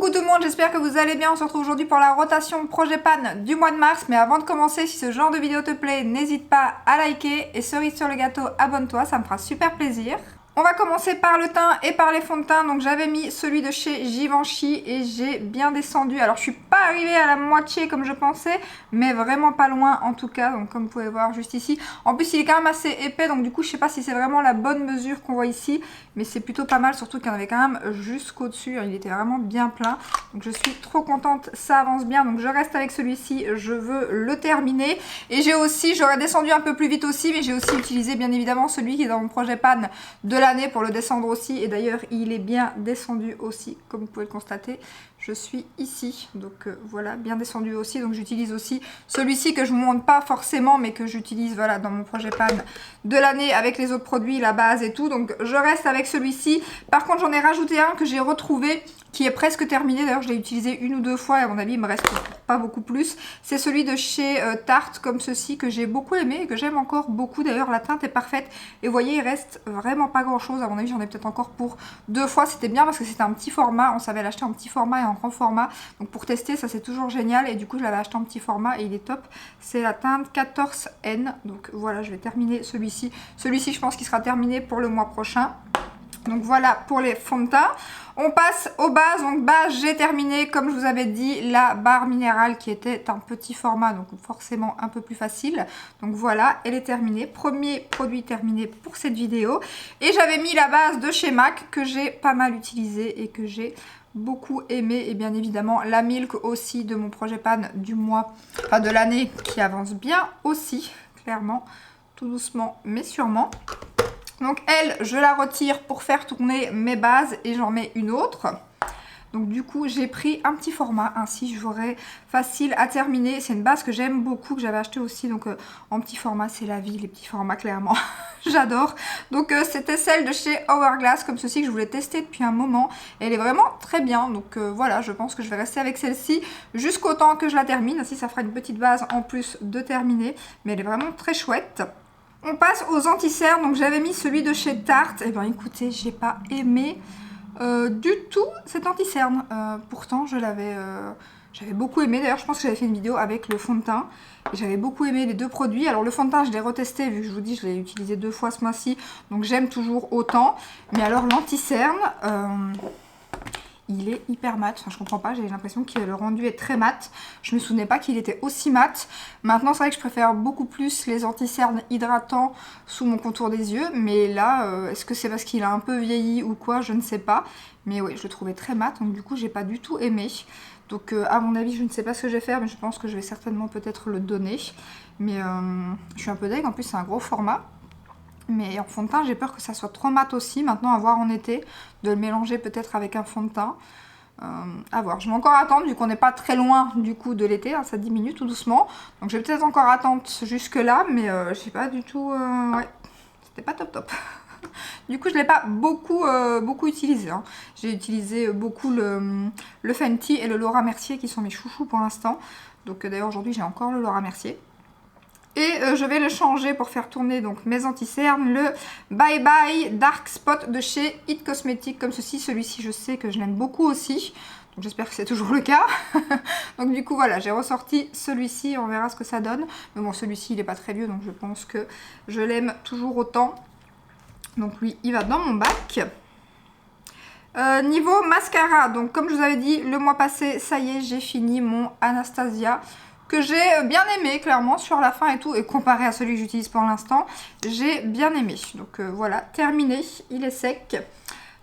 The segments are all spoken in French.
Coucou tout le monde, j'espère que vous allez bien. On se retrouve aujourd'hui pour la rotation Projet Pan du mois de mars. Mais avant de commencer, si ce genre de vidéo te plaît, n'hésite pas à liker. Et cerise sur le gâteau, abonne-toi, ça me fera super plaisir. On va commencer par le teint et par les fonds de teint. Donc j'avais mis celui de chez Givenchy et j'ai bien descendu. Alors je suis pas arrivée à la moitié comme je pensais, mais vraiment pas loin en tout cas. Donc comme vous pouvez voir juste ici. En plus il est quand même assez épais, donc du coup je sais pas si c'est vraiment la bonne mesure qu'on voit ici. Mais c'est plutôt pas mal, surtout qu'il y en avait quand même jusqu'au dessus. Il était vraiment bien plein. Donc je suis trop contente, ça avance bien. Donc je reste avec celui-ci, je veux le terminer. Et j'ai aussi, j'aurais descendu un peu plus vite aussi, mais j'ai aussi utilisé bien évidemment celui qui est dans mon projet Pan de l'année pour le descendre aussi. Et d'ailleurs il est bien descendu aussi, comme vous pouvez le constater. Je suis ici, donc voilà, bien descendu aussi. Donc j'utilise aussi celui-ci que je ne vous montre pas forcément, mais que j'utilise voilà, dans mon projet Pan de l'année avec les autres produits, la base et tout. Donc je reste avec celui-ci. Par contre j'en ai rajouté un que j'ai retrouvé qui est presque terminé. D'ailleurs je l'ai utilisé une ou deux fois et à mon avis il me reste pas beaucoup plus. C'est celui de chez Tarte comme ceci que j'ai beaucoup aimé et que j'aime encore beaucoup. D'ailleurs la teinte est parfaite et vous voyez il reste vraiment pas grand chose. À mon avis j'en ai peut-être encore pour deux fois. C'était bien parce que c'était un petit format. On savait l'acheter en petit format et en grand format. Donc pour tester ça c'est toujours génial. Et du coup je l'avais acheté en petit format et il est top. C'est la teinte 14N. Donc voilà, je vais terminer celui-ci. Celui-ci je pense qu'il sera terminé pour le mois prochain. Donc voilà pour les fonds de teint. On passe aux bases. Donc base, j'ai terminé comme je vous avais dit la barre minérale qui était un petit format, donc forcément un peu plus facile. Donc voilà, elle est terminée. Premier produit terminé pour cette vidéo. Et j'avais mis la base de chez MAC que j'ai pas mal utilisée et que j'ai beaucoup aimé. Et bien évidemment la Milk aussi de mon projet Pan du mois, enfin de l'année, qui avance bien aussi, clairement, tout doucement mais sûrement. Donc elle, je la retire pour faire tourner mes bases et j'en mets une autre. Donc du coup, j'ai pris un petit format, ainsi j'aurai facile à terminer. C'est une base que j'aime beaucoup, que j'avais acheté aussi donc en petit format. C'est la vie, les petits formats, clairement. J'adore. Donc c'était celle de chez Hourglass, comme ceci, que je voulais tester depuis un moment. Et elle est vraiment très bien. Donc voilà, je pense que je vais rester avec celle-ci jusqu'au temps que je la termine. Ainsi, ça fera une petite base en plus de terminer. Mais elle est vraiment très chouette. On passe aux anti-cernes. Donc j'avais mis celui de chez Tarte. Et bien écoutez, j'ai pas aimé du tout cet anti-cerne. Pourtant j'avais beaucoup aimé. D'ailleurs je pense que j'avais fait une vidéo avec le fond de teint. Et j'avais beaucoup aimé les deux produits. Alors le fond de teint je l'ai retesté, vu que je vous dis je l'ai utilisé deux fois ce mois-ci. Donc j'aime toujours autant. Mais alors l'anti-cerne... il est hyper mat, enfin je comprends pas, j'ai l'impression que le rendu est très mat. Je me souvenais pas qu'il était aussi mat. Maintenant c'est vrai que je préfère beaucoup plus les anti-cernes hydratants sous mon contour des yeux. Mais là, est-ce que c'est parce qu'il a un peu vieilli ou quoi, je ne sais pas. Mais oui, je le trouvais très mat, donc du coup j'ai pas du tout aimé. Donc à mon avis je ne sais pas ce que je vais faire, mais je pense que je vais certainement peut-être le donner. Mais je suis un peu deg, en plus c'est un gros format. Mais en fond de teint, j'ai peur que ça soit trop mat aussi. Maintenant, à voir en été, de le mélanger peut-être avec un fond de teint. À voir. Je vais encore attendre, vu qu'on n'est pas très loin du coup de l'été. Hein, ça diminue tout doucement. Donc, je vais peut-être encore attendre jusque là. Mais je sais pas du tout... ouais, c'était pas top top. Du coup, je ne l'ai pas beaucoup utilisé. Hein. J'ai utilisé beaucoup le Fenty et le Laura Mercier qui sont mes chouchous pour l'instant. Donc, d'ailleurs, aujourd'hui, j'ai encore le Laura Mercier. Et je vais le changer pour faire tourner donc mes anti-cernes, le Bye Bye Dark Spot de chez It Cosmetics, comme ceci. Celui-ci, je sais que je l'aime beaucoup aussi, donc j'espère que c'est toujours le cas. Donc du coup, voilà, j'ai ressorti celui-ci, on verra ce que ça donne. Mais bon, celui-ci, il n'est pas très vieux, donc je pense que je l'aime toujours autant. Donc lui, il va dans mon bac. Niveau mascara, donc comme je vous avais dit le mois passé, ça y est, j'ai fini mon Anastasia, que j'ai bien aimé clairement sur la fin et tout, et comparé à celui que j'utilise pour l'instant, j'ai bien aimé. Donc voilà, terminé, il est sec.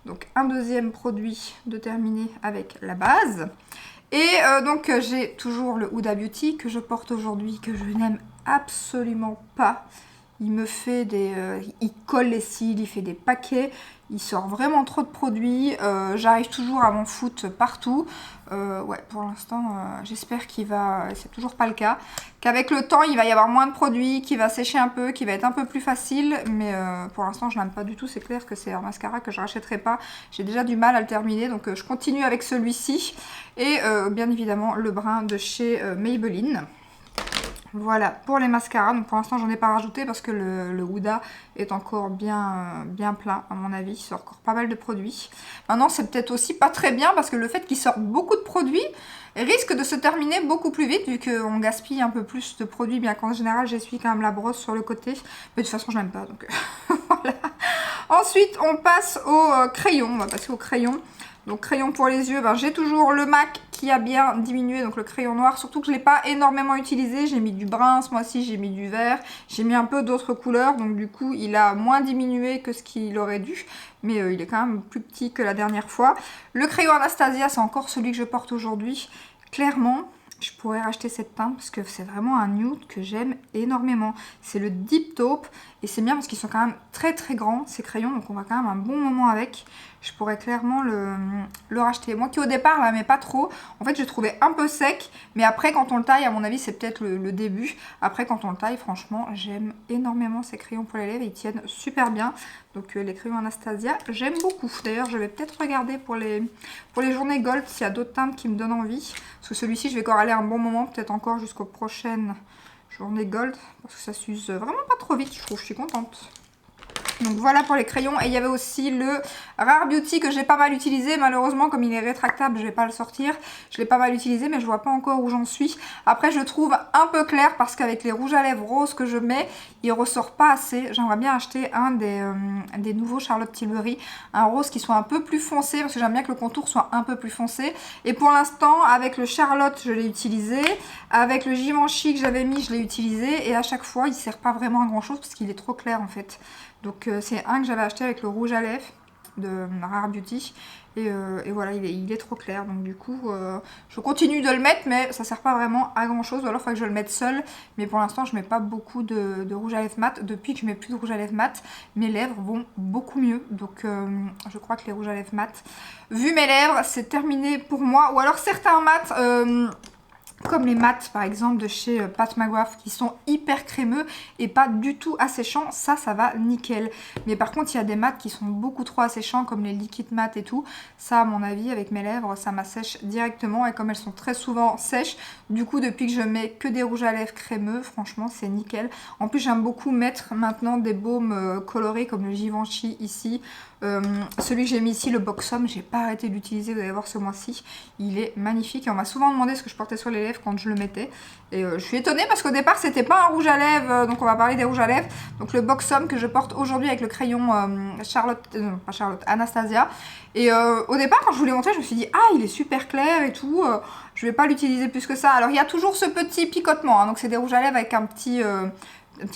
Donc un deuxième produit de terminer avec la base. Et donc j'ai toujours le Huda Beauty que je porte aujourd'hui, que je n'aime absolument pas. Il me fait des... il colle les cils, il fait des paquets, il sort vraiment trop de produits. J'arrive toujours à m'en foutre partout. Ouais, pour l'instant, j'espère qu'il va... C'est toujours pas le cas. Qu'avec le temps, il va y avoir moins de produits, qu'il va sécher un peu, qu'il va être un peu plus facile. Mais pour l'instant, je l'aime pas du tout. C'est clair que c'est un mascara que je rachèterai pas. J'ai déjà du mal à le terminer. Donc je continue avec celui-ci. Et bien évidemment, le brun de chez Maybelline. Voilà pour les mascaras. Donc pour l'instant j'en ai pas rajouté parce que le Huda est encore bien plein à mon avis. Il sort encore pas mal de produits. Maintenant c'est peut-être aussi pas très bien parce que le fait qu'il sorte beaucoup de produits risque de se terminer beaucoup plus vite vu qu'on gaspille un peu plus de produits, bien qu'en général j'essuie quand même la brosse sur le côté. Mais de toute façon je n'aime pas donc voilà. Ensuite on passe au crayon. On va passer au crayon. Donc crayon pour les yeux, ben, j'ai toujours le MAC qui a bien diminué, donc le crayon noir, surtout que je ne l'ai pas énormément utilisé, j'ai mis du brun ce mois-ci, j'ai mis du vert, j'ai mis un peu d'autres couleurs, donc du coup il a moins diminué que ce qu'il aurait dû, mais il est quand même plus petit que la dernière fois. Le crayon Anastasia, c'est encore celui que je porte aujourd'hui, clairement. Je pourrais racheter cette teinte parce que c'est vraiment un nude que j'aime énormément. C'est le Deep Taupe et c'est bien parce qu'ils sont quand même très très grands ces crayons, donc on va quand même un bon moment avec. Je pourrais clairement le racheter. Moi qui au départ là, mais pas trop, en fait je le trouvais un peu sec, mais après quand on le taille, à mon avis c'est peut-être le début. Après quand on le taille, franchement j'aime énormément ces crayons pour les lèvres, ils tiennent super bien. Donc les crayons Anastasia, j'aime beaucoup. D'ailleurs je vais peut-être regarder pour les journées gold s'il y a d'autres teintes qui me donnent envie. Parce que celui-ci je vais encore aller un bon moment, peut-être encore jusqu'aux prochaines journées gold. Parce que ça s'use vraiment pas trop vite, je trouve, je suis contente. Donc voilà pour les crayons. Et il y avait aussi le Rare Beauty que j'ai pas mal utilisé. Malheureusement, comme il est rétractable, je vais pas le sortir. Je l'ai pas mal utilisé, mais je vois pas encore où j'en suis. Après, je le trouve un peu clair parce qu'avec les rouges à lèvres roses que je mets, il ressort pas assez. J'aimerais bien acheter un des nouveaux Charlotte Tilbury. Un rose qui soit un peu plus foncé parce que j'aime bien que le contour soit un peu plus foncé. Et pour l'instant, avec le Charlotte, je l'ai utilisé. Avec le Givenchy que j'avais mis, je l'ai utilisé. Et à chaque fois, il sert pas vraiment à grand chose parce qu'il est trop clair en fait. Donc c'est un que j'avais acheté avec le rouge à lèvres de Rare Beauty. Et voilà, il est trop clair. Donc du coup, je continue de le mettre, mais ça sert pas vraiment à grand chose. Ou alors il faudrait que je le mette seul. Mais pour l'instant, je mets pas beaucoup de rouge à lèvres mat. Depuis que je mets plus de rouge à lèvres mat, mes lèvres vont beaucoup mieux. Donc je crois que les rouges à lèvres mat, vu mes lèvres, c'est terminé pour moi. Ou alors certains mats... comme les mats par exemple de chez Pat McGrath qui sont hyper crémeux et pas du tout asséchants, ça va nickel. Mais par contre il y a des mats qui sont beaucoup trop asséchants comme les liquid mat et tout. Ça à mon avis avec mes lèvres ça m'assèche directement et comme elles sont très souvent sèches, du coup depuis que je mets que des rouges à lèvres crémeux, franchement c'est nickel. En plus j'aime beaucoup mettre maintenant des baumes colorés comme le Givenchy ici. Celui que j'ai mis ici, le Buxom, j'ai pas arrêté d'utiliser, vous allez voir ce mois-ci, il est magnifique et on m'a souvent demandé ce que je portais sur les lèvres quand je le mettais et je suis étonnée parce qu'au départ c'était pas un rouge à lèvres, donc on va parler des rouges à lèvres. Donc le Buxom que je porte aujourd'hui avec le crayon Anastasia et au départ quand je vous l'ai montré je me suis dit ah il est super clair et tout, je vais pas l'utiliser plus que ça. Alors il y a toujours ce petit picotement, hein, donc c'est des rouges à lèvres avec un petit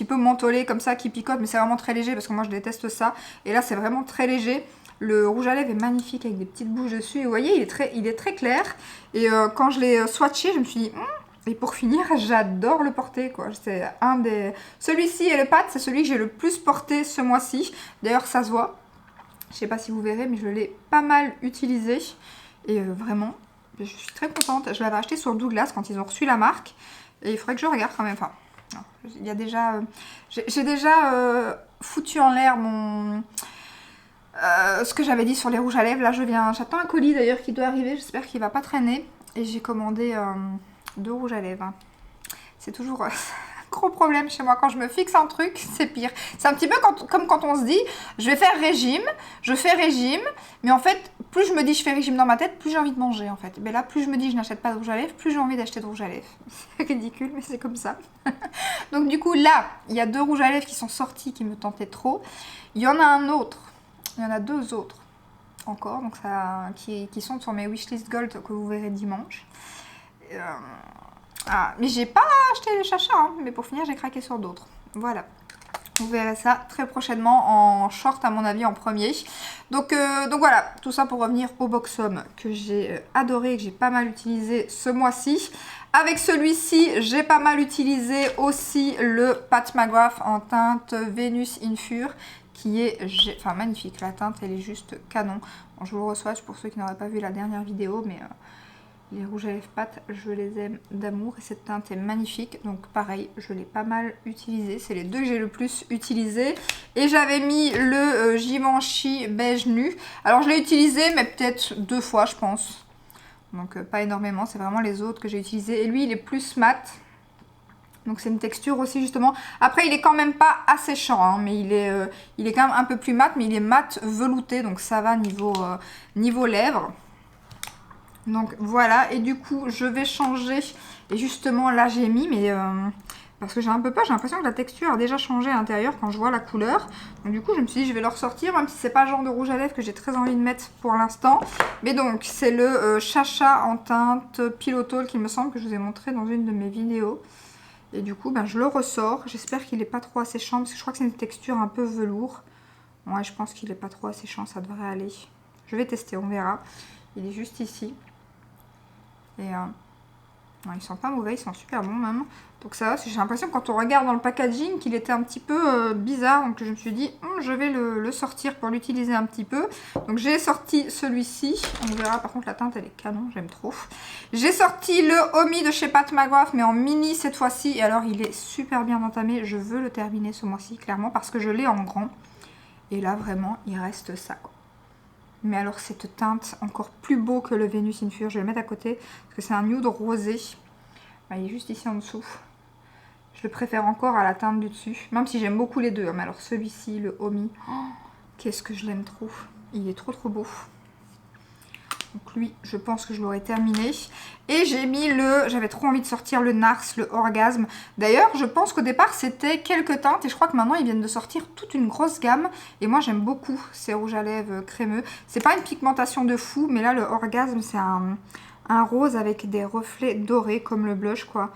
peu mentholé comme ça qui picote, mais c'est vraiment très léger parce que moi je déteste ça. Et là c'est vraiment très léger. Le rouge à lèvres est magnifique avec des petites bouches dessus. Et vous voyez, il est très clair. Et quand je l'ai swatché, je me suis dit... Et pour finir, j'adore le porter, quoi. C'est un des... Celui-ci et le Pat, c'est celui que j'ai le plus porté ce mois-ci. D'ailleurs, ça se voit. Je sais pas si vous verrez, mais je l'ai pas mal utilisé. Et vraiment, je suis très contente. Je l'avais acheté sur Douglas quand ils ont reçu la marque. Et il faudrait que je regarde quand même. Enfin... Il y a déjà... j'ai déjà foutu en l'air mon... ce que j'avais dit sur les rouges à lèvres. Là, j'attends un colis d'ailleurs qui doit arriver. J'espère qu'il va pas traîner. Et j'ai commandé 2 rouges à lèvres. C'est toujours un gros problème chez moi. Quand je me fixe un truc, c'est pire. C'est un petit peu comme quand on se dit, je vais faire régime. Je fais régime. Mais en fait, plus je me dis je fais régime dans ma tête, plus j'ai envie de manger en fait. Mais là, plus je me dis je n'achète pas de rouge à lèvres, plus j'ai envie d'acheter de rouge à lèvres. C'est ridicule, mais c'est comme ça. Donc du coup, là, il y a 2 rouges à lèvres qui sont sortis, qui me tentaient trop. Il y en a un autre. Il y en a 2 autres encore, donc ça, qui sont sur mes wishlist gold que vous verrez dimanche. Mais j'ai pas acheté les chachas, hein, mais pour finir, j'ai craqué sur d'autres. Voilà. Vous verrez ça très prochainement en short à mon avis en premier. Donc voilà, tout ça pour revenir au Buxom que j'ai adoré et que j'ai pas mal utilisé ce mois-ci. Avec celui-ci, j'ai pas mal utilisé aussi le Pat McGrath en teinte Venus Infure qui est magnifique. La teinte, elle est juste canon. Bon, je vous le reswatch pour ceux qui n'auraient pas vu la dernière vidéo, mais... les rouges à lèvres Pat, je les aime d'amour et cette teinte est magnifique. Donc pareil, je l'ai pas mal utilisé. C'est les 2 que j'ai le plus utilisé. Et j'avais mis le Givenchy beige nu. Alors je l'ai utilisé mais peut-être 2 fois je pense. Donc pas énormément, c'est vraiment les autres que j'ai utilisés. Et lui il est plus mat. Donc c'est une texture aussi justement. Après il est quand même pas asséchant, hein, mais il est quand même un peu plus mat, mais il est mat velouté, donc ça va niveau lèvres. Donc voilà, et du coup je vais changer, et justement là j'ai mis, mais parce que j'ai un peu peur, j'ai l'impression que la texture a déjà changé à l'intérieur quand je vois la couleur. Donc du coup je me suis dit je vais le ressortir, même si c'est pas le genre de rouge à lèvres que j'ai très envie de mettre pour l'instant. Mais donc c'est le Chacha en teinte Pillow Talk, qu'il me semble que je vous ai montré dans une de mes vidéos. Et du coup ben, je le ressors, j'espère qu'il n'est pas trop asséchant, parce que je crois que c'est une texture un peu velours. Ouais, je pense qu'il n'est pas trop asséchant, ça devrait aller. Je vais tester, on verra. Il est juste ici. Et ils sont pas mauvais, ils sont super bons même. Donc ça va, j'ai l'impression que quand on regarde dans le packaging qu'il était un petit peu bizarre. Donc je me suis dit, je vais le sortir pour l'utiliser un petit peu. Donc j'ai sorti celui-ci. On verra, par contre la teinte elle est canon, j'aime trop. J'ai sorti le Omi de chez Pat McGrath, mais en mini cette fois-ci. Et alors il est super bien entamé. Je veux le terminer ce mois-ci, clairement, parce que je l'ai en grand. Et là vraiment, il reste ça, quoi. Mais alors cette teinte encore plus beau que le Venus in Fur, je vais le mettre à côté parce que c'est un nude rosé. Il est juste ici en dessous. Je le préfère encore à la teinte du dessus, même si j'aime beaucoup les deux. Mais alors celui-ci, le Omi, qu'est-ce que je l'aime trop. Il est trop beau. Donc lui, je pense que je l'aurais terminé. Et j'ai mis j'avais trop envie de sortir le Nars, le Orgasme. D'ailleurs, je pense qu'au départ, c'était quelques teintes. Et je crois que maintenant, ils viennent de sortir toute une grosse gamme. Et moi, j'aime beaucoup ces rouges à lèvres crémeux. C'est pas une pigmentation de fou, mais là, le Orgasme, c'est un rose avec des reflets dorés, comme le blush, quoi.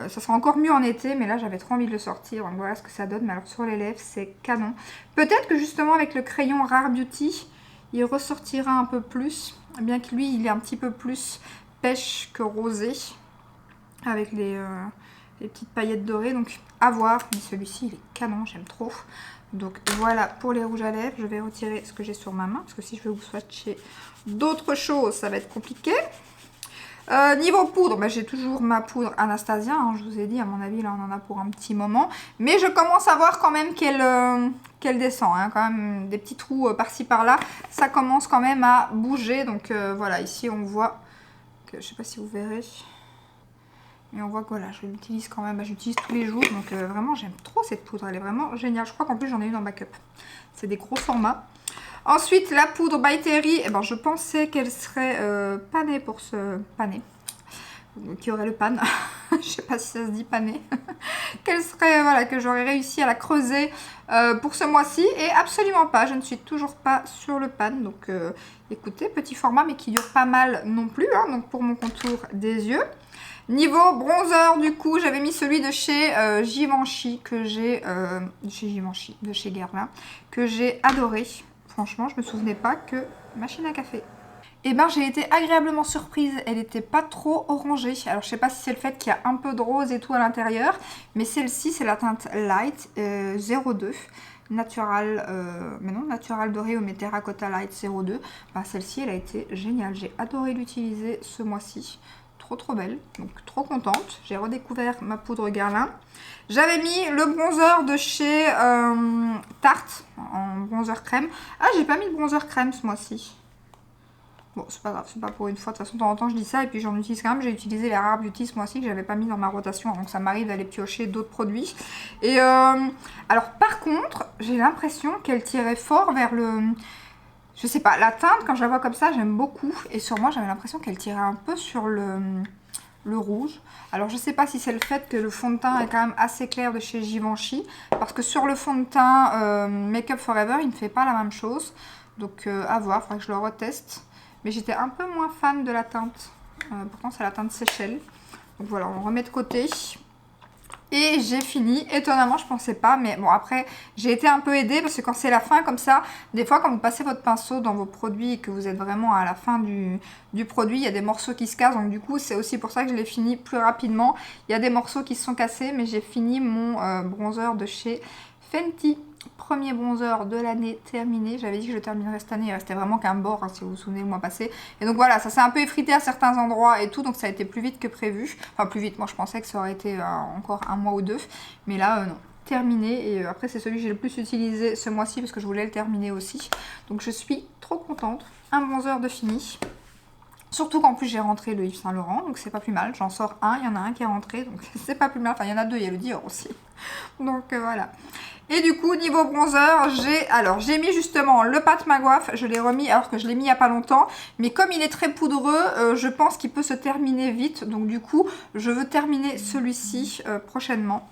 Ça sera encore mieux en été, mais là, j'avais trop envie de le sortir. Donc voilà ce que ça donne. Mais alors, sur les lèvres, c'est canon. Peut-être que justement, avec le crayon Rare Beauty, il ressortira un peu plus. Bien que lui, il est un petit peu plus pêche que rosé. Avec les petites paillettes dorées. Donc, à voir. Mais celui-ci, il est canon. J'aime trop. Donc, voilà pour les rouges à lèvres. Je vais retirer ce que j'ai sur ma main. Parce que si je veux vous swatcher d'autres choses, ça va être compliqué. Niveau poudre, j'ai toujours ma poudre Anastasia. Hein, je vous ai dit, à mon avis, là, on en a pour un petit moment. Mais je commence à voir quand même qu'elle descend. Hein, quand même, des petits trous par-ci, par-là. Ça commence quand même à bouger. Donc, voilà, ici, on voit que, je sais pas si vous verrez. Mais on voit que, voilà, je l'utilise quand même. J'utilise tous les jours. Donc, vraiment, j'aime trop cette poudre. Elle est vraiment géniale. Je crois qu'en plus, j'en ai une en backup. C'est des gros formats. Ensuite, la poudre By Terry, je pensais qu'elle serait panée pour ce pané. Qui aurait le pan. Je sais pas si ça se dit pané. Qu'elle serait, voilà, que j'aurais réussi à la creuser pour ce mois-ci. Et absolument pas, je ne suis toujours pas sur le pan. Donc, écoutez, petit format, mais qui dure pas mal non plus. Hein, donc, pour mon contour des yeux. Niveau bronzer, du coup, j'avais mis celui de chez Givenchy, que j'ai... Givenchy, de chez Guerlain, que j'ai adoré. Franchement, je me souvenais pas que machine à café. Et j'ai été agréablement surprise. Elle n'était pas trop orangée. Alors, je sais pas si c'est le fait qu'il y a un peu de rose et tout à l'intérieur. Mais celle-ci, c'est la teinte Light 02. Natural, mais non, Natural Doré au Terracotta Light 02. Celle-ci, elle a été géniale. J'ai adoré l'utiliser ce mois-ci. Trop belle, donc trop contente. J'ai redécouvert ma poudre Guerlain. J'avais mis le bronzer de chez Tarte en bronzer crème. Ah, j'ai pas mis de bronzer crème ce mois-ci. Bon, c'est pas grave, c'est pas pour une fois. De toute façon, de temps en temps, je dis ça et puis j'en utilise quand même. J'ai utilisé les Rare Beauty ce mois-ci que j'avais pas mis dans ma rotation. Donc ça m'arrive d'aller piocher d'autres produits. Et alors, par contre, j'ai l'impression qu'elle tirait fort vers le... Je sais pas, la teinte, quand je la vois comme ça, j'aime beaucoup. Et sur moi, j'avais l'impression qu'elle tirait un peu sur le rouge. Alors, je sais pas si c'est le fait que le fond de teint est quand même assez clair de chez Givenchy. Parce que sur le fond de teint Make Up For Ever, il ne fait pas la même chose. Donc, à voir, il faudra que je le reteste. Mais j'étais un peu moins fan de la teinte. Pourtant, c'est la teinte Seychelles. Donc, voilà, on remet de côté. Et j'ai fini, étonnamment je pensais pas, mais bon après j'ai été un peu aidée parce que quand c'est la fin comme ça, des fois quand vous passez votre pinceau dans vos produits et que vous êtes vraiment à la fin du produit, il y a des morceaux qui se cassent, donc du coup c'est aussi pour ça que je l'ai fini plus rapidement. Il y a des morceaux qui se sont cassés, mais j'ai fini mon bronzer de chez Fenty. Premier bronzer de l'année terminé. J'avais dit que je le terminerais cette année. Il restait vraiment qu'un bord, hein, si vous vous souvenez, le mois passé. Et donc voilà, ça s'est un peu effrité à certains endroits et tout. Donc ça a été plus vite que prévu. Enfin, plus vite. Moi, je pensais que ça aurait été encore un mois ou deux. Mais là, non. Terminé. Et après, c'est celui que j'ai le plus utilisé ce mois-ci parce que je voulais le terminer aussi. Donc je suis trop contente. Un bronzer de fini. Surtout qu'en plus j'ai rentré le Yves Saint Laurent, donc c'est pas plus mal. J'en sors un, il y en a un qui est rentré, donc c'est pas plus mal. Enfin, il y en a deux, il y a le Dior aussi. Donc voilà. Et du coup, niveau bronzer, j'ai mis justement le Pat McGrath. Je l'ai remis alors que je l'ai mis il y a pas longtemps. Mais comme il est très poudreux, je pense qu'il peut se terminer vite. Donc du coup, je veux terminer celui-ci prochainement.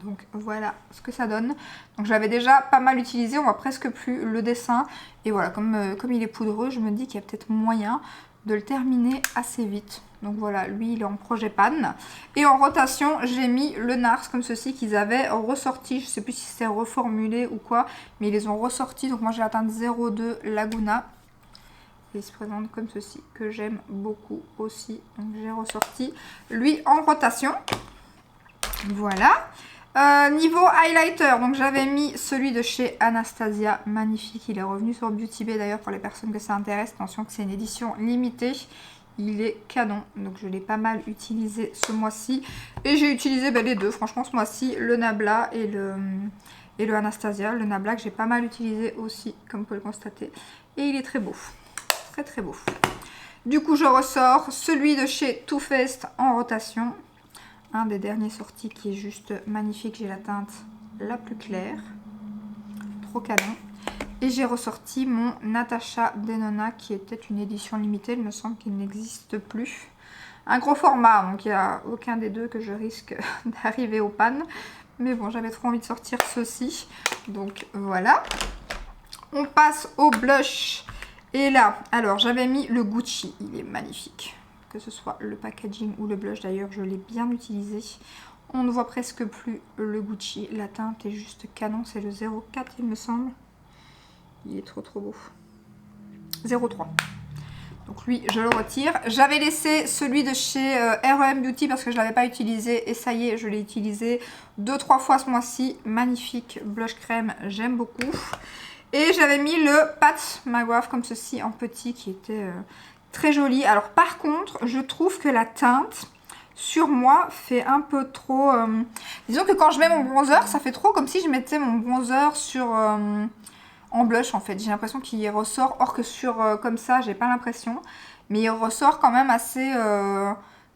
Donc voilà ce que ça donne. Donc je l'avais déjà pas mal utilisé, on voit presque plus le dessin. Et voilà, comme il est poudreux, je me dis qu'il y a peut-être moyen de le terminer assez vite. Donc voilà, lui il est en projet pan. Et en rotation, j'ai mis le NARS comme ceci qu'ils avaient ressorti. Je sais plus si c'est reformulé ou quoi, mais ils les ont ressortis. Donc moi j'ai la teinte 02 Laguna. Et il se présente comme ceci, que j'aime beaucoup aussi. Donc j'ai ressorti lui en rotation. Voilà. Niveau highlighter, donc j'avais mis celui de chez Anastasia, magnifique, il est revenu sur Beauty Bay d'ailleurs pour les personnes que ça intéresse, attention que c'est une édition limitée, il est canon, donc je l'ai pas mal utilisé ce mois-ci, et j'ai utilisé les deux, franchement ce mois-ci, le Nabla et le Anastasia, le Nabla que j'ai pas mal utilisé aussi, comme vous pouvez le constater, et il est très beau, très très beau. Du coup je ressors celui de chez Too Faced en rotation. Un des derniers sortis qui est juste magnifique. J'ai la teinte la plus claire. Trop canon. Et j'ai ressorti mon Natasha Denona qui était une édition limitée. Il me semble qu'il n'existe plus. Un gros format. Donc il n'y a aucun des deux que je risque d'arriver au pan. Mais bon, j'avais trop envie de sortir ceci. Donc voilà. On passe au blush. Et là, alors j'avais mis le Gucci. Il est magnifique. Que ce soit le packaging ou le blush d'ailleurs, je l'ai bien utilisé. On ne voit presque plus le Gucci. La teinte est juste canon, c'est le 04 il me semble. Il est trop trop beau. 03. Donc lui, je le retire. J'avais laissé celui de chez R.E.M. Beauty parce que je ne l'avais pas utilisé. Et ça y est, je l'ai utilisé 2-3 fois ce mois-ci. Magnifique blush crème, j'aime beaucoup. Et j'avais mis le Pat McGrath comme ceci en petit qui était... très joli. Alors par contre, je trouve que la teinte sur moi fait un peu trop... disons que quand je mets mon bronzer, ça fait trop comme si je mettais mon bronzer sur en blush en fait. J'ai l'impression qu'il ressort, or que sur comme ça, j'ai pas l'impression. Mais il ressort quand même assez,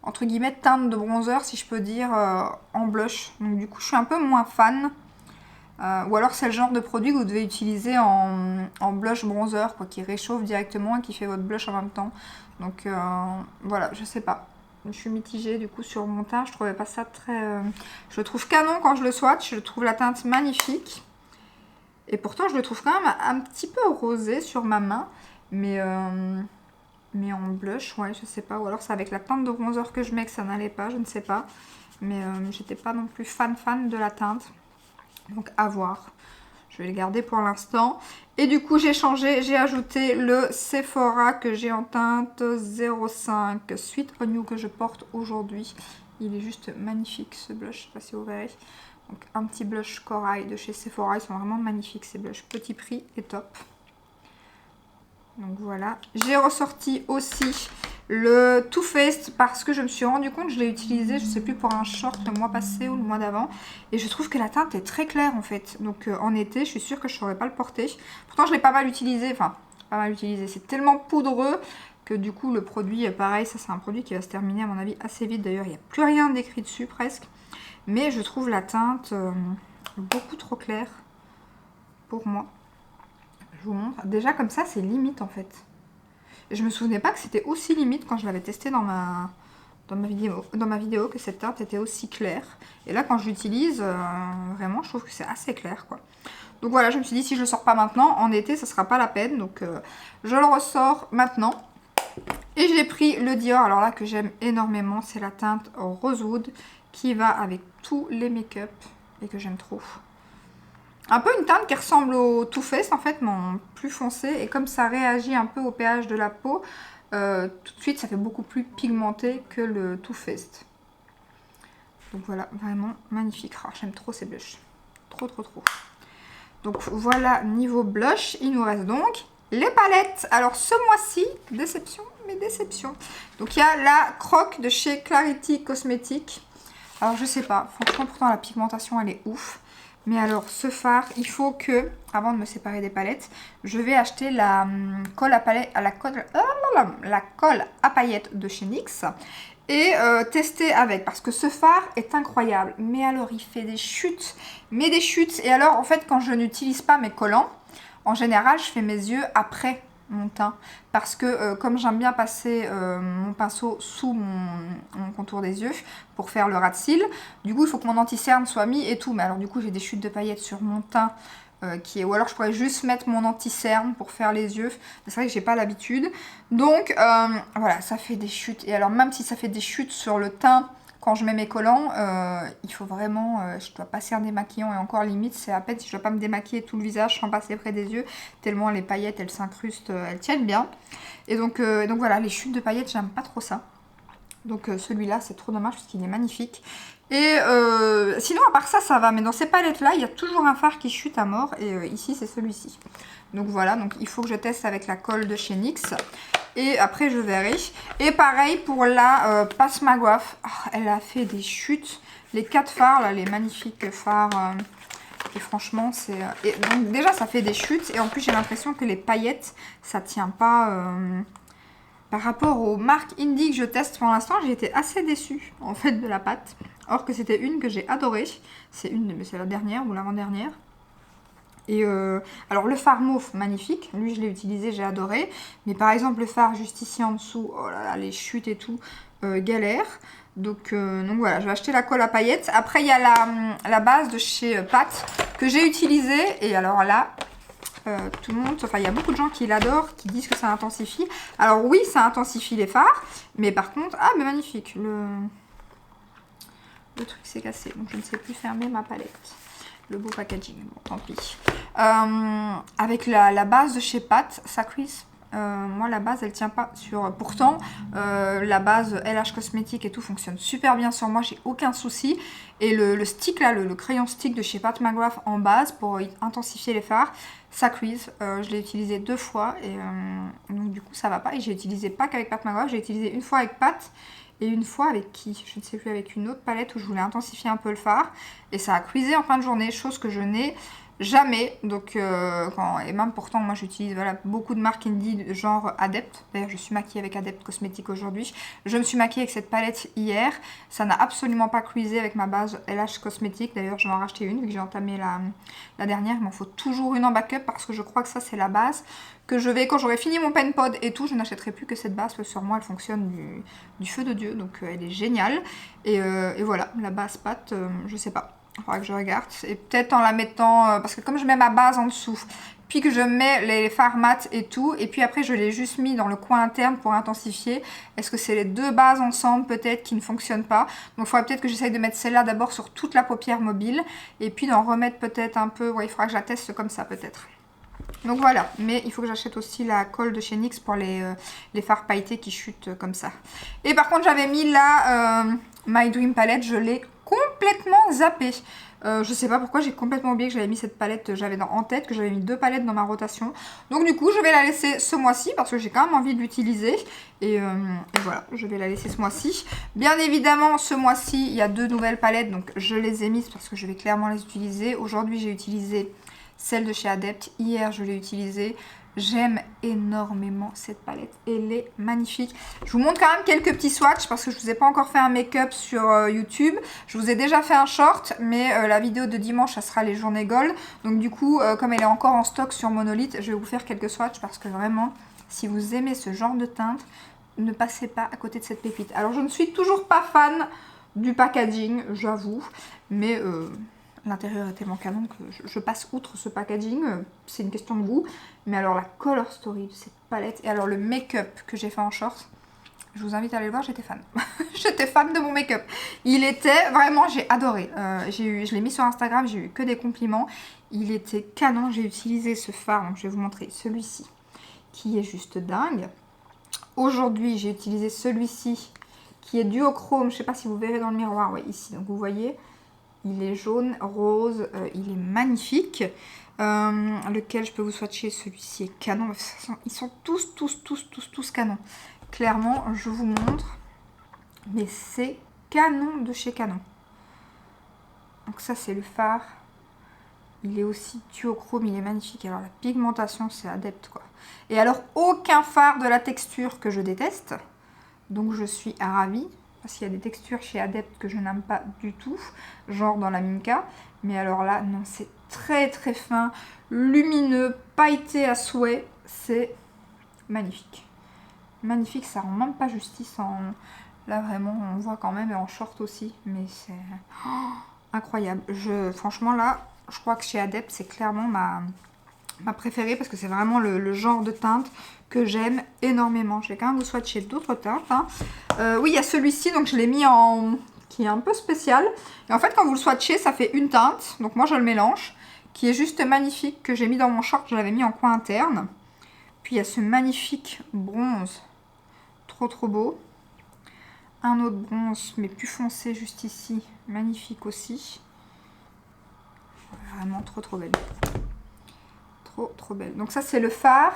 entre guillemets, teinte de bronzer, si je peux dire, en blush. Donc du coup, je suis un peu moins fan. Ou alors c'est le genre de produit que vous devez utiliser en blush bronzer, quoi, qui réchauffe directement et qui fait votre blush en même temps. Donc voilà, je sais pas. Je suis mitigée du coup sur mon teint, je trouvais pas ça très... Je le trouve canon quand je le swatch, je trouve la teinte magnifique. Et pourtant je le trouve quand même un petit peu rosé sur ma main. Mais en blush, ouais, je sais pas. Ou alors c'est avec la teinte de bronzer que je mets que ça n'allait pas, je ne sais pas. Mais j'étais pas non plus fan de la teinte. Donc à voir. Je vais le garder pour l'instant. Et du coup j'ai changé, j'ai ajouté le Sephora que j'ai en teinte 05 Sweet On You que je porte aujourd'hui. Il est juste magnifique ce blush, je sais pas si vous verrez. Donc un petit blush corail de chez Sephora, ils sont vraiment magnifiques ces blushs. Petit prix et top. Donc voilà. J'ai ressorti aussi le Too Faced parce que je me suis rendu compte, je l'ai utilisé, je sais plus, pour un short le mois passé ou le mois d'avant. Et je trouve que la teinte est très claire en fait. Donc en été, je suis sûre que je ne saurais pas le porter. Pourtant, je l'ai pas mal utilisé. Enfin, pas mal utilisé. C'est tellement poudreux que du coup, le produit, pareil, ça c'est un produit qui va se terminer à mon avis assez vite. D'ailleurs, il n'y a plus rien d'écrit dessus presque. Mais je trouve la teinte beaucoup trop claire pour moi. Je vous montre. Déjà comme ça, c'est limite en fait. Et je me souvenais pas que c'était aussi limite quand je l'avais testé dans ma vidéo que cette teinte était aussi claire. Et là, quand je l'utilise, vraiment, je trouve que c'est assez clair, quoi. Donc voilà, je me suis dit, si je le sors pas maintenant, en été, ça sera pas la peine. Donc je le ressors maintenant. Et j'ai pris le Dior, alors là, que j'aime énormément. C'est la teinte Rosewood qui va avec tous les make-up et que j'aime trop. Un peu une teinte qui ressemble au Too Faced en fait, mais en plus foncé. Et comme ça réagit un peu au pH de la peau, tout de suite ça fait beaucoup plus pigmenté que le Too Faced. Donc voilà, vraiment magnifique. Oh, j'aime trop ces blushs. Trop trop trop. Donc voilà, niveau blush, il nous reste donc les palettes. Alors ce mois-ci, déception, mais déception. Donc il y a la Croc de chez Clarity Cosmetics. Alors je sais pas, franchement pourtant la pigmentation elle est ouf. Mais alors, ce fard, il faut que, avant de me séparer des palettes, je vais acheter la colle à palette, la colle à paillettes de chez NYX et tester avec. Parce que ce fard est incroyable. Mais alors, il fait des chutes. Mais des chutes. Et alors, en fait, quand je n'utilise pas mes collants, en général, je fais mes yeux après mon teint. Parce que comme j'aime bien passer mon pinceau sous mon contour des yeux pour faire le ras de cils, du coup il faut que mon anti-cerne soit mis et tout. Mais alors du coup j'ai des chutes de paillettes sur mon teint ou alors je pourrais juste mettre mon anti-cerne pour faire les yeux. C'est vrai que j'ai pas l'habitude. Donc voilà, ça fait des chutes. Et alors même si ça fait des chutes sur le teint quand je mets mes collants, il faut vraiment, je dois passer un démaquillant et encore limite, c'est à peine si je dois pas me démaquiller tout le visage sans passer près des yeux, tellement les paillettes elles s'incrustent, elles tiennent bien. Et donc voilà, les chutes de paillettes, j'aime pas trop ça. Donc celui-là, c'est trop dommage parce qu'il est magnifique. Et sinon, à part ça, ça va. Mais dans ces palettes-là, il y a toujours un fard qui chute à mort. Et ici, c'est celui-ci. Donc voilà, donc il faut que je teste avec la colle de chez NYX. Et après, je verrai. Et pareil pour la Pat McGrath. Oh, elle a fait des chutes. Les 4 fards, là, les magnifiques fards. Et franchement, c'est... donc déjà, ça fait des chutes. Et en plus, j'ai l'impression que les paillettes, ça tient pas... Par rapport aux marques indie que je teste pour l'instant, j'ai été assez déçue en fait de la pâte. Or que c'était une que j'ai adorée. C'est la dernière ou l'avant-dernière. Et alors le fard mauve, magnifique. Lui, je l'ai utilisé, j'ai adoré. Mais par exemple, le fard juste ici en dessous, oh là là, les chutes et tout, galère. Donc voilà, je vais acheter la colle à paillettes. Après, il y a la base de chez Pat que j'ai utilisée. Et alors là... tout le monde, enfin il y a beaucoup de gens qui l'adorent, qui disent que ça intensifie. Alors oui, ça intensifie les fards, mais par contre, ah mais magnifique, le truc s'est cassé, donc je ne sais plus fermer ma palette. Le beau packaging, bon tant pis. Avec la base de chez Pat, ça cuise. Moi la base elle tient pas sur... Pourtant la base LH Cosmétique et tout fonctionne super bien sur moi, j'ai aucun souci. Et le stick là, le crayon stick de chez Pat McGrath en base pour intensifier les fards, ça cuise. Je l'ai utilisé 2 fois et donc du coup ça va pas. Et j'ai utilisé pas qu'avec Pat McGrath, j'ai utilisé une fois avec Pat et une fois avec qui, je ne sais plus, avec une autre palette où je voulais intensifier un peu le fard. Et ça a cuisé en fin de journée, chose que je n'ai jamais. Donc, et même pourtant, moi j'utilise voilà, beaucoup de marques indie genre Adept. D'ailleurs, je suis maquillée avec Adept Cosmétique aujourd'hui. Je me suis maquillée avec cette palette hier. Ça n'a absolument pas cuisé avec ma base LH Cosmétique. D'ailleurs, je vais en racheter une vu que j'ai entamé la dernière. Il m'en faut toujours une en backup parce que je crois que ça, c'est la base que je vais, quand j'aurai fini mon pen pod et tout, je n'achèterai plus que cette base. Parce que sur moi, elle fonctionne du feu de Dieu. Donc, elle est géniale. Et voilà, la base pâte, je sais pas. Il faudra que je regarde. Et peut-être en la mettant... parce que comme je mets ma base en dessous, puis que je mets les fards mat et tout, et puis après je l'ai juste mis dans le coin interne pour intensifier. Est-ce que c'est les deux bases ensemble peut-être qui ne fonctionnent pas? Donc il faudra peut-être que j'essaye de mettre celle-là d'abord sur toute la paupière mobile, et puis d'en remettre peut-être un peu... Ouais, il faudra que je la teste comme ça peut-être. Donc voilà, mais il faut que j'achète aussi la colle de chez NYX pour les fards pailletés qui chutent comme ça. Et par contre j'avais mis la My Dream Palette, je l'ai complètement zappée. Je sais pas pourquoi, j'ai complètement oublié que j'avais mis cette palette, j'avais en tête que j'avais mis 2 palettes dans ma rotation. Donc du coup je vais la laisser ce mois-ci parce que j'ai quand même envie de l'utiliser. Et voilà, je vais la laisser ce mois-ci. Bien évidemment ce mois-ci il y a 2 nouvelles palettes, donc je les ai mises parce que je vais clairement les utiliser. Aujourd'hui j'ai utilisé celle de chez Adept, hier je l'ai utilisée. J'aime énormément cette palette, elle est magnifique. Je vous montre quand même quelques petits swatchs parce que je ne vous ai pas encore fait un make-up sur YouTube. Je vous ai déjà fait un short, mais la vidéo de dimanche, ça sera les journées gold. Donc du coup, comme elle est encore en stock sur Monolith, je vais vous faire quelques swatchs parce que vraiment, si vous aimez ce genre de teinte, ne passez pas à côté de cette pépite. Alors je ne suis toujours pas fan du packaging, j'avoue, mais... l'intérieur est tellement canon que je passe outre ce packaging, c'est une question de goût. Mais alors la color story de cette palette, et alors le make-up que j'ai fait en short, je vous invite à aller le voir, j'étais fan. J'étais fan de mon make-up. Il était, vraiment, j'ai adoré. Je l'ai mis sur Instagram, j'ai eu que des compliments. Il était canon, j'ai utilisé ce fard, donc je vais vous montrer celui-ci, qui est juste dingue. Aujourd'hui, j'ai utilisé celui-ci, qui est duochrome, je ne sais pas si vous verrez dans le miroir, ouais, ici, donc vous voyez... Il est jaune, rose, il est magnifique. Lequel je peux vous swatcher? Celui-ci est canon. Ils sont tous canons. Clairement, je vous montre. Mais c'est canon de chez Canon. Donc ça, c'est le fard Il est aussi duochrome, il est magnifique. Alors la pigmentation, c'est adepte quoi. Et alors aucun fard de la texture que je déteste. Donc je suis ravie. Parce qu'il y a des textures chez Adepte que je n'aime pas du tout. Genre dans la Minka. Mais alors là, non, c'est très très fin. Lumineux, pailleté à souhait. C'est magnifique. Magnifique, ça rend même pas justice en... Là vraiment, on voit quand même et en short aussi. Mais c'est incroyable. Franchement là, je crois que chez Adepte, c'est clairement ma préférée parce que c'est vraiment le genre de teinte que j'aime énormément. Je vais quand même vous swatcher d'autres teintes. Hein. Oui, il y a celui-ci, donc je l'ai mis en... qui est un peu spécial. Et en fait, quand vous le swatchez, ça fait une teinte. Donc moi, je le mélange, qui est juste magnifique, que j'ai mis dans mon short, je l'avais mis en coin interne. Puis il y a ce magnifique bronze, trop trop beau. Un autre bronze, mais plus foncé, juste ici, magnifique aussi. Vraiment trop trop belle. Trop belle. Donc ça, c'est le fard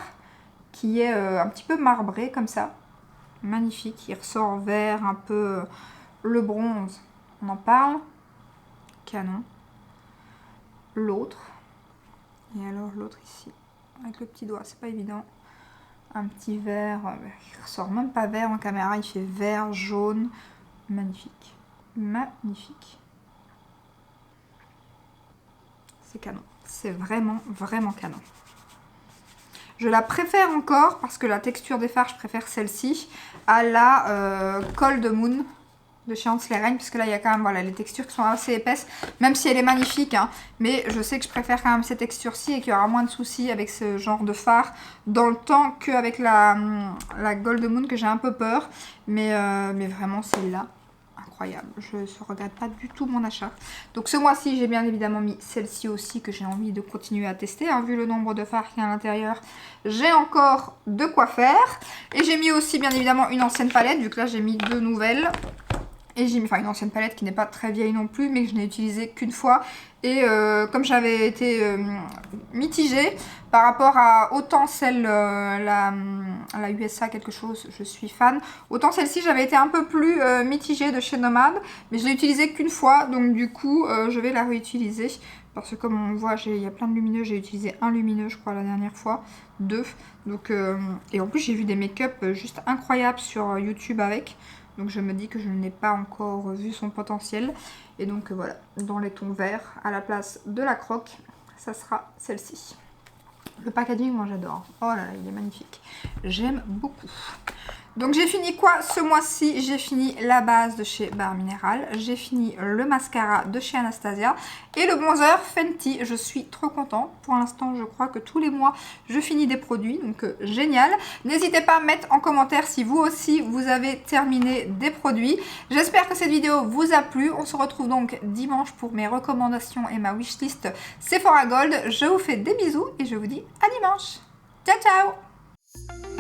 qui est un petit peu marbré comme ça. Magnifique. Il ressort vert, un peu le bronze. On en parle. Canon. L'autre. Et alors l'autre ici. Avec le petit doigt, c'est pas évident. Un petit vert. Il ressort même pas vert en caméra. Il fait vert, jaune. Magnifique. Magnifique. C'est canon. C'est vraiment, vraiment canon. Je la préfère encore, parce que la texture des fards, je préfère celle-ci, à la Cold Moon de chez Hans Lehrein, parce que là, il y a quand même voilà, les textures qui sont assez épaisses, même si elle est magnifique, hein, mais je sais que je préfère quand même ces textures-ci et qu'il y aura moins de soucis avec ce genre de fard dans le temps qu'avec la Gold Moon, que j'ai un peu peur, mais vraiment, celle-là, incroyable. Je ne regrette pas du tout mon achat. Donc ce mois-ci, j'ai bien évidemment mis celle-ci aussi que j'ai envie de continuer à tester. Hein. Vu le nombre de fards qu'il y a à l'intérieur, j'ai encore de quoi faire. Et j'ai mis aussi bien évidemment une ancienne palette, vu que là j'ai mis deux nouvelles. Et j'ai mis une ancienne palette qui n'est pas très vieille non plus, mais que je n'ai utilisée qu'une fois. Et comme j'avais été mitigée par rapport à autant celle, la USA quelque chose, je suis fan. Autant celle-ci, j'avais été un peu plus mitigée de chez Nomad, mais je l'ai utilisée qu'une fois. Donc du coup, je vais la réutiliser. Parce que comme on voit, il y a plein de lumineux. J'ai utilisé un lumineux, je crois, la dernière fois. Deux. Donc, et en plus, j'ai vu des make-up juste incroyables sur YouTube avec. Donc je me dis que je n'ai pas encore vu son potentiel. Et donc voilà, dans les tons verts, à la place de la croque, ça sera celle-ci. Le packaging, moi j'adore. Oh là là, il est magnifique. J'aime beaucoup. Donc j'ai fini quoi ce mois-ci? J'ai fini la base de chez Barre Minéral. J'ai fini le mascara de chez Anastasia. Et le bronzer Fenty. Je suis trop contente. Pour l'instant, je crois que tous les mois, je finis des produits. Donc génial. N'hésitez pas à mettre en commentaire si vous aussi, vous avez terminé des produits. J'espère que cette vidéo vous a plu. On se retrouve donc dimanche pour mes recommandations et ma wishlist Sephora Gold. Je vous fais des bisous et je vous dis à dimanche. Ciao, ciao!